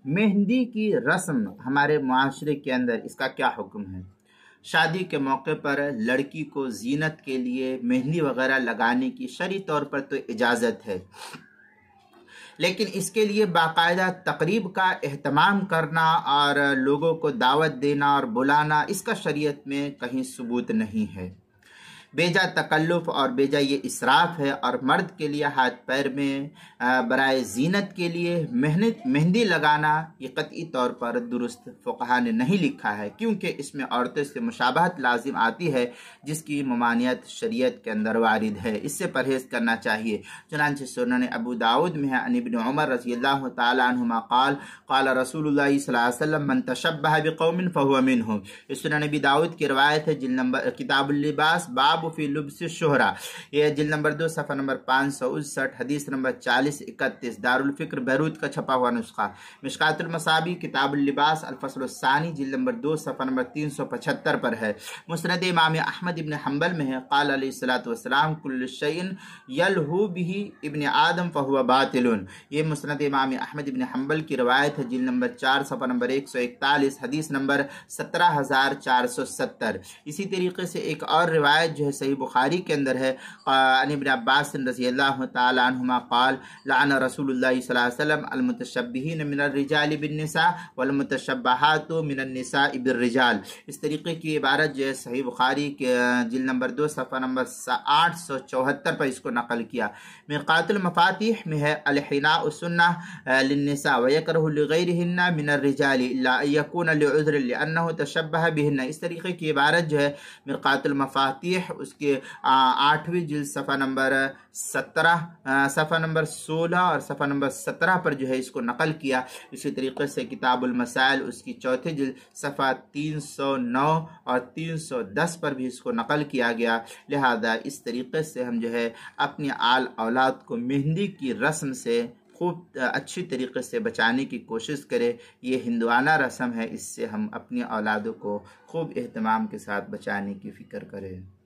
مہندی کی رسم ہمارے معاشرے کے اندر اس کا کیا حکم ہے؟ شادی کے موقع پر لڑکی کو زینت کے لیے مہندی وغیرہ لگانے کی شرعی طور پر تو اجازت ہے، لیکن اس کے لیے باقاعدہ تقریب کا اہتمام کرنا اور لوگوں کو دعوت دینا اور بلانا، اس کا شریعت میں کہیں ثبوت نہیں ہے۔ بیجا تکلف اور بیجا یہ اسراف ہے، اور مرد کے لیے ہاتھ پیر میں برائے زینت کے لیے مہندی لگانا یہ قطعی طور پر درست فقہا نے نہیں لکھا ہے، کیونکہ اس میں عورتوں سے مشابہت لازم آتی ہے جس کی ممانعت شریعت کے اندر وارد ہے، اس سے پرہیز کرنا چاہیے۔ چنانچہ سنن ابو داود میں ہے عن ابن عمر رضی اللہ تعالی عنہما قال قال رسول اللہ صلی اللہ علیہ وسلم من تشبہ بقوم فہو منہم۔ اس سنن ابی داود کی روایت ہے، جلد نمبر کتاب اللباس باب فی لبس الشہرہ، یہ جلد نمبر 2 صفحہ نمبر 559، حدیث نمبر 4031، دارالفکر بیروت کا چھپا ہوا نسخہ۔ مشکات المصابیح کتاب اللباس الفصل الثانی جلد نمبر 2 صفحہ نمبر 375 پر ہے۔ مسند امام احمد ابن حنبل میں ہے قال علیہ الصلوۃ والسلام کل شیء یلہو بہ ابن آدم فہو باطل۔ یہ مسند امام احمد ابن حنبل کی روایت ہے، جلد نمبر 4 صفحہ نمبر 141، حدیث نمبر 17470۔ اسی طریقے سے ایک اور روایت جو ہے صحیح بخاری کے اندر ہے، عن ابن عباس رضی اللہ تعالی عنہما قال لعن رسول اللہ صلی اللہ علیہ وسلم المتشبہین من الرجال بالنساء والمتشبہات من النساء بالرجال۔ اس طریقے کی عبارت جو ہے صحیح بخاری کے جلد نمبر 2 صفحہ نمبر 874 پر اس کو نقل کیا۔ مرقات المفاتیح میں ہے الحناء سنہ للنساء ویکرہ لغیرہن من الرجال الا ان یکون لعذر لانہ تشبہ بہن۔ اس طریقے کی عبارت جو ہے مرقات المفاتیح اس کے 8ویں جلد صفحہ نمبر 16 اور صفحہ نمبر 17 پر جو ہے اس کو نقل کیا۔ اسی طریقے سے کتاب المسائل اس کی 4 جلد صفحہ 309 اور 310 پر بھی اس کو نقل کیا گیا۔ لہذا اس طریقے سے ہم جو ہے اپنی آل اولاد کو مہندی کی رسم سے خوب اچھی طریقے سے بچانے کی کوشش کرے۔ یہ ہندوانہ رسم ہے، اس سے ہم اپنی اولادوں کو خوب اہتمام کے ساتھ بچانے کی فکر کریں۔